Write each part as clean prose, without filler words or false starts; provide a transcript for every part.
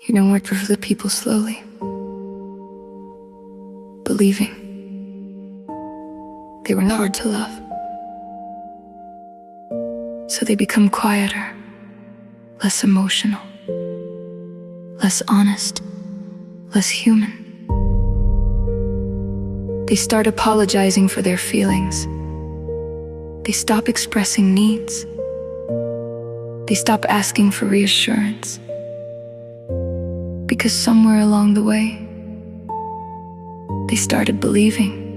You know what drove the people slowly? Believing they were not hard to love. So they become quieter, less emotional, less honest, less human. They start apologizing for their feelings. They stop expressing needs. They stop asking for reassurance. Because somewhere along the way, they started believing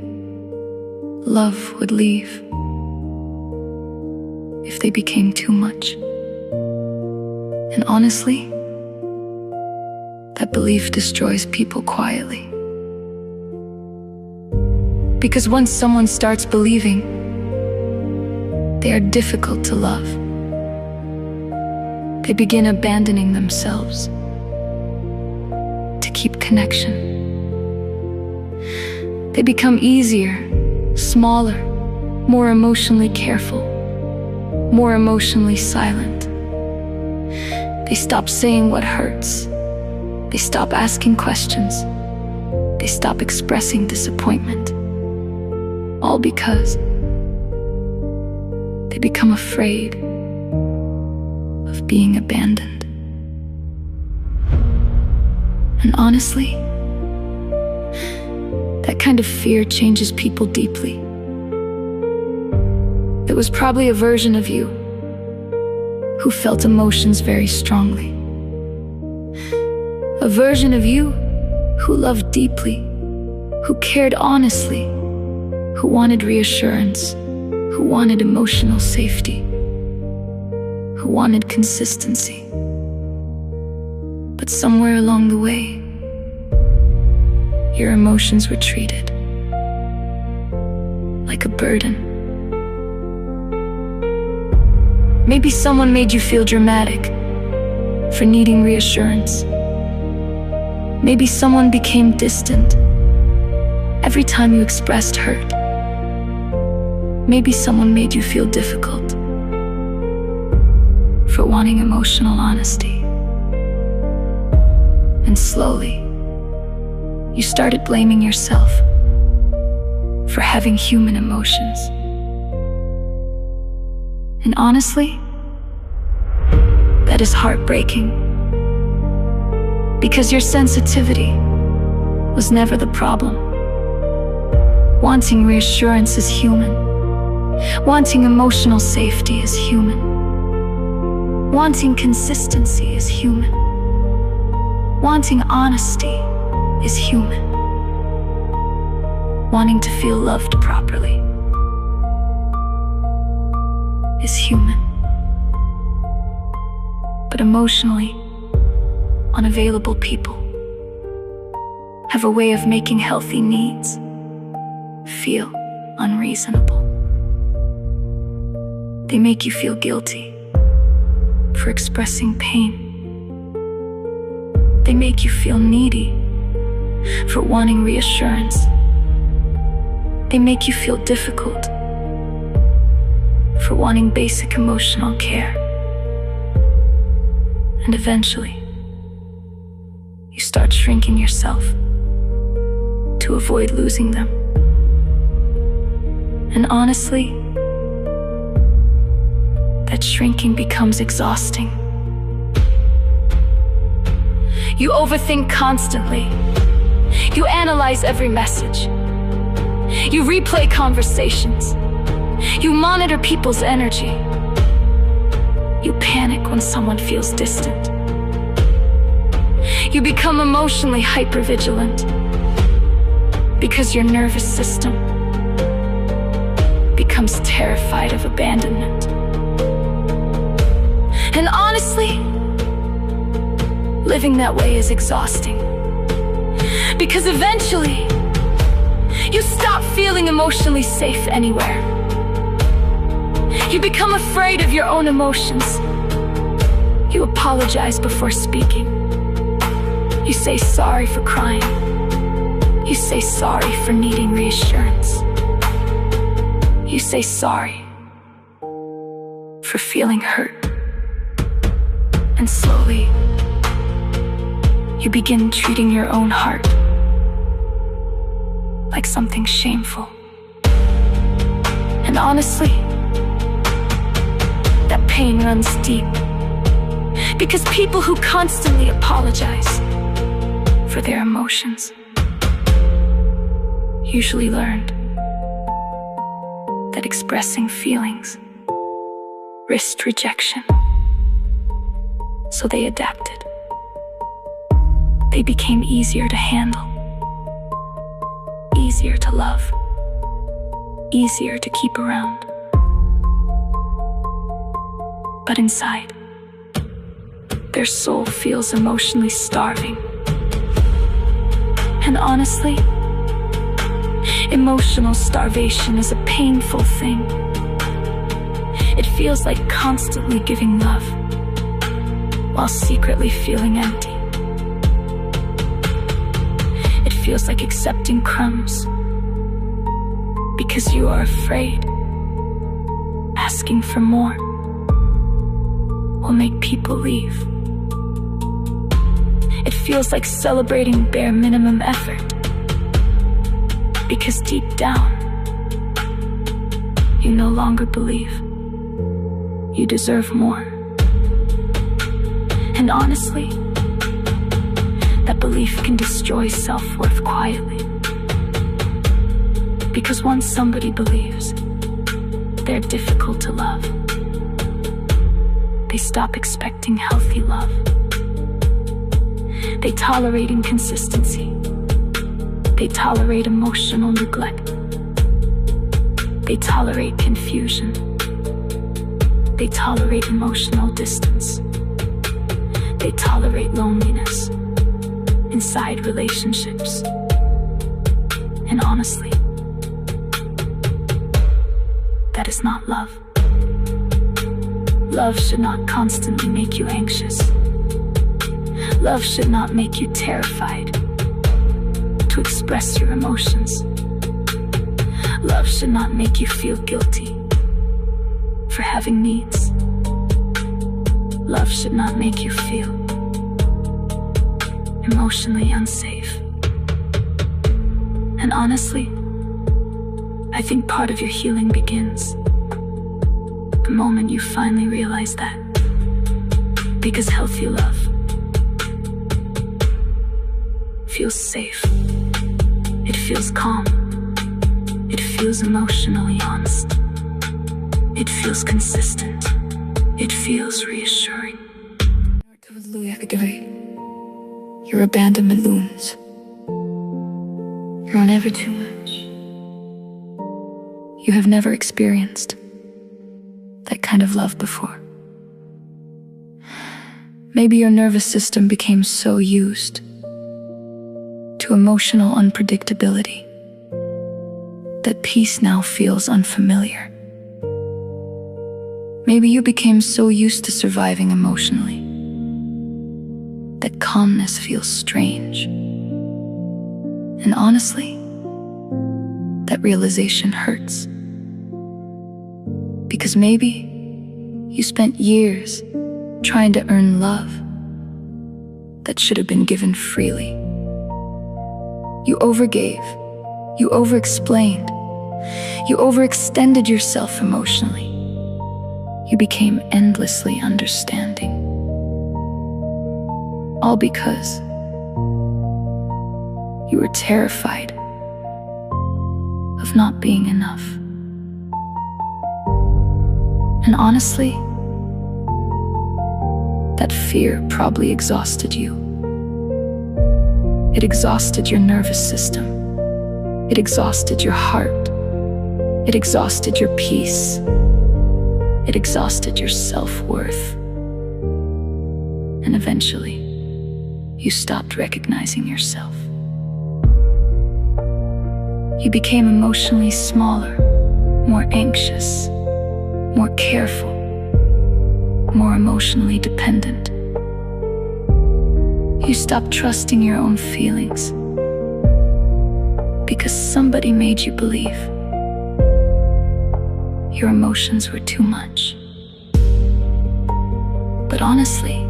love would leave if they became too much. And honestly, that belief destroys people quietly. Because once someone starts believing, they are difficult to love. They begin abandoning themselves to keep connection. They become easier, smaller, more emotionally careful, more emotionally silent. They stop saying what hurts. They stop asking questions. They stop expressing disappointment. All because they become afraid of being abandoned. And honestly, that kind of fear changes people deeply. It was probably a version of you who felt emotions very strongly. A version of you who loved deeply, who cared honestly, who wanted reassurance, who wanted emotional safety, who wanted consistency. But somewhere along the way, your emotions were treated like a burden. Maybe someone made you feel dramatic for needing reassurance. Maybe someone became distant every time you expressed hurt. Maybe someone made you feel difficult for wanting emotional honesty. And slowly, you started blaming yourself for having human emotions. And honestly, that is heartbreaking. Because your sensitivity was never the problem. Wanting reassurance is human. Wanting emotional safety is human. Wanting consistency is human. Wanting honesty is human. Wanting to feel loved properly is human. But emotionally unavailable people have a way of making healthy needs feel unreasonable. They make you feel guilty for expressing pain. They make you feel needy for wanting reassurance. They make you feel difficult for wanting basic emotional care. And eventually, you start shrinking yourself to avoid losing them. And honestly, that shrinking becomes exhausting. You overthink constantly. You analyze every message. You replay conversations. You monitor people's energy. You panic when someone feels distant. You become emotionally hypervigilant because your nervous system becomes terrified of abandonment. And honestly, living that way is exhausting. Because eventually, you stop feeling emotionally safe anywhere. You become afraid of your own emotions. You apologize before speaking. You say sorry for crying. You say sorry for needing reassurance. You say sorry for feeling hurt. And slowly, You begin treating your own heart like something shameful. And honestly, that pain runs deep, because people who constantly apologize for their emotions usually learned that expressing feelings risked rejection. So they adapted. They became easier to handle, easier to love, easier to keep around. But inside, their soul feels emotionally starving. And honestly, emotional starvation is a painful thing. It feels like constantly giving love while secretly feeling empty. It feels like accepting crumbs because you are afraid asking for more will make people leave. It feels like celebrating bare minimum effort because deep down, you no longer believe you deserve more. And honestly, that belief can destroy self-worth quietly. Because once somebody believes they're difficult to love, they stop expecting healthy love. They tolerate inconsistency. They tolerate emotional neglect. They tolerate confusion. They tolerate emotional distance. They tolerate loneliness inside relationships. And honestly, that is not love. Love should not constantly make you anxious. Love should not make you terrified to express your emotions. Love should not make you feel guilty for having needs. Love should not make you feel emotionally unsafe. And honestly, I think part of your healing begins the moment you finally realize that. Because healthy love feels safe. It feels calm. It feels emotionally honest. It feels consistent. It feels reassuring. Your abandonment looms. You're on ever too much. You have never experienced that kind of love before. Maybe your nervous system became so used to emotional unpredictability that peace now feels unfamiliar. Maybe you became so used to surviving emotionally that calmness feels strange. And honestly, that realization hurts. Because maybe you spent years trying to earn love that should have been given freely. You overgave, you overexplained, you overextended yourself emotionally. You became endlessly understanding. All because you were terrified of not being enough. And honestly, that fear probably exhausted you. It exhausted your nervous system. It exhausted your heart. It exhausted your peace. It exhausted your self-worth. And eventually, you stopped recognizing yourself. You became emotionally smaller, more anxious, more careful, more emotionally dependent. You stopped trusting your own feelings because somebody made you believe your emotions were too much. But honestly,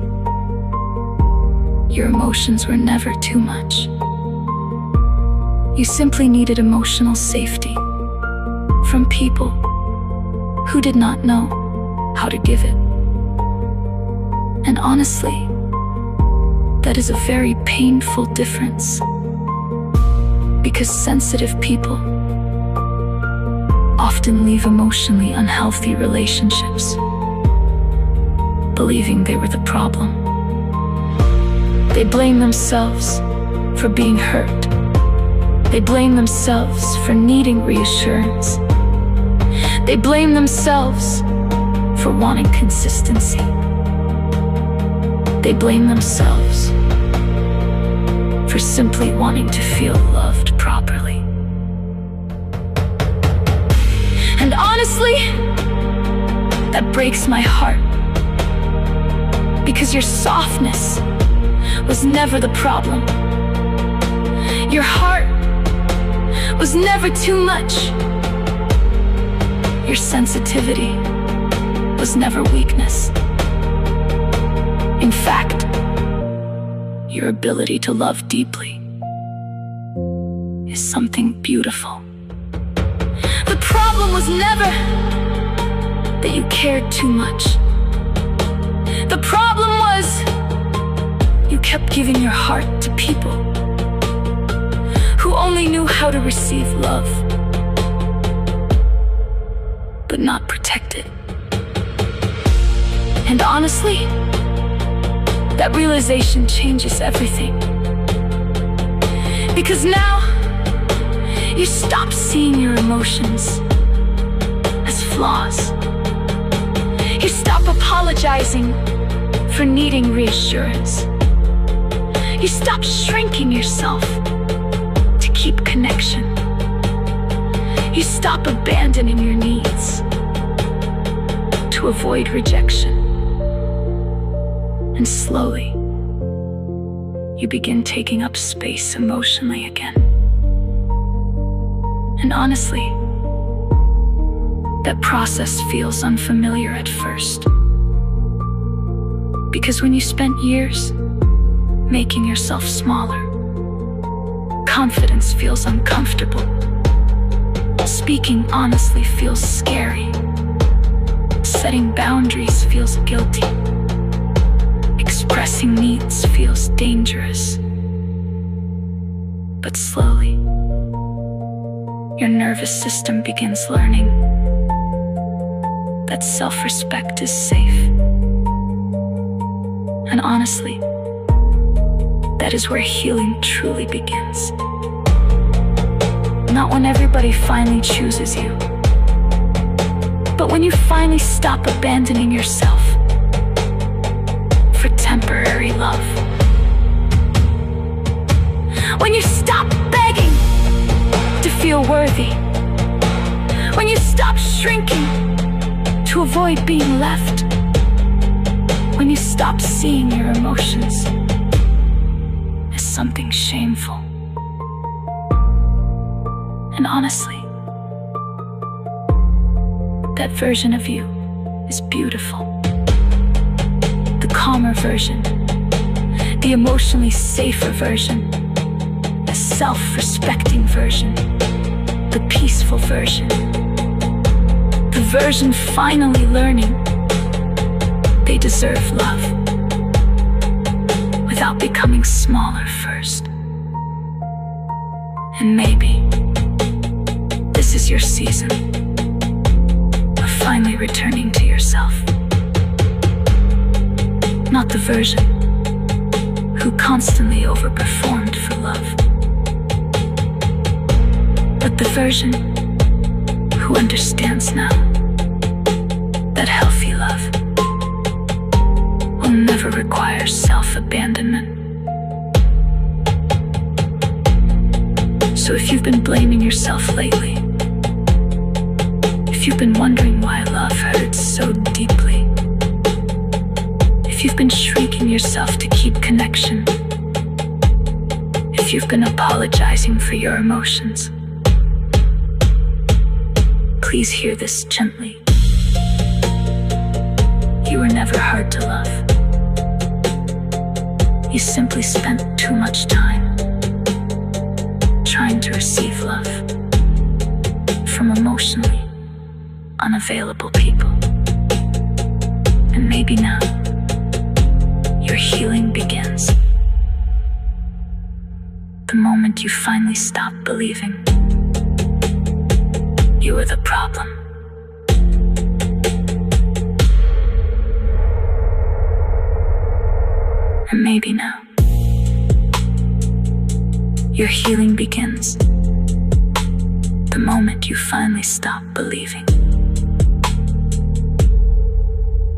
Your emotions were never too much. You simply needed emotional safety from people who did not know how to give it. And honestly, that is a very painful difference, because sensitive people often leave emotionally unhealthy relationships, believing they were the problem. They blame themselves for being hurt. They blame themselves for needing reassurance. They blame themselves for wanting consistency. They blame themselves for simply wanting to feel loved properly. And honestly, that breaks my heart, because your softness was never the problem. Your heart was never too much. Your sensitivity was never weakness. In fact, your ability to love deeply is something beautiful. The problem was never that you cared too much. The problem was you kept giving your heart to people who only knew how to receive love, but not protect it. And honestly, that realization changes everything. Because now, you stop seeing your emotions as flaws. You stop apologizing for needing reassurance. You stop shrinking yourself to keep connection. You stop abandoning your needs to avoid rejection. And slowly, you begin taking up space emotionally again. And honestly, that process feels unfamiliar at first. Because when you spent years making yourself smaller, confidence feels uncomfortable. Speaking honestly feels scary. Setting boundaries feels guilty. Expressing needs feels dangerous. But slowly, your nervous system begins learning that self-respect is safe. And honestly, that is where healing truly begins. Not when everybody finally chooses you, but when you finally stop abandoning yourself for temporary love. When you stop begging to feel worthy. When you stop shrinking to avoid being left. When you stop seeing your emotions as something shameful. And honestly, that version of you is beautiful. The calmer version, the emotionally safer version, the self-respecting version, the peaceful version, the version finally learning they deserve love without becoming smaller first. And maybe this is your season of finally returning to yourself. Not the version who constantly overperformed for love, but the version who understands now that healthy love will never require self-abandonment. So if you've been blaming yourself lately, if you've been wondering why love hurts so deeply, if you've been shrinking yourself to keep connection, if you've been apologizing for your emotions, please hear this gently. You were never hard to love. You simply spent too much time trying to receive love from emotionally unavailable people. And maybe now your healing begins. The moment you finally stop believing you were the problem. And maybe now your healing begins. The moment you finally stop believing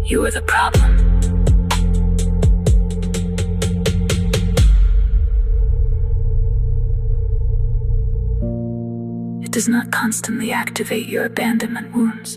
you were the problem. It does not constantly activate your abandonment wounds.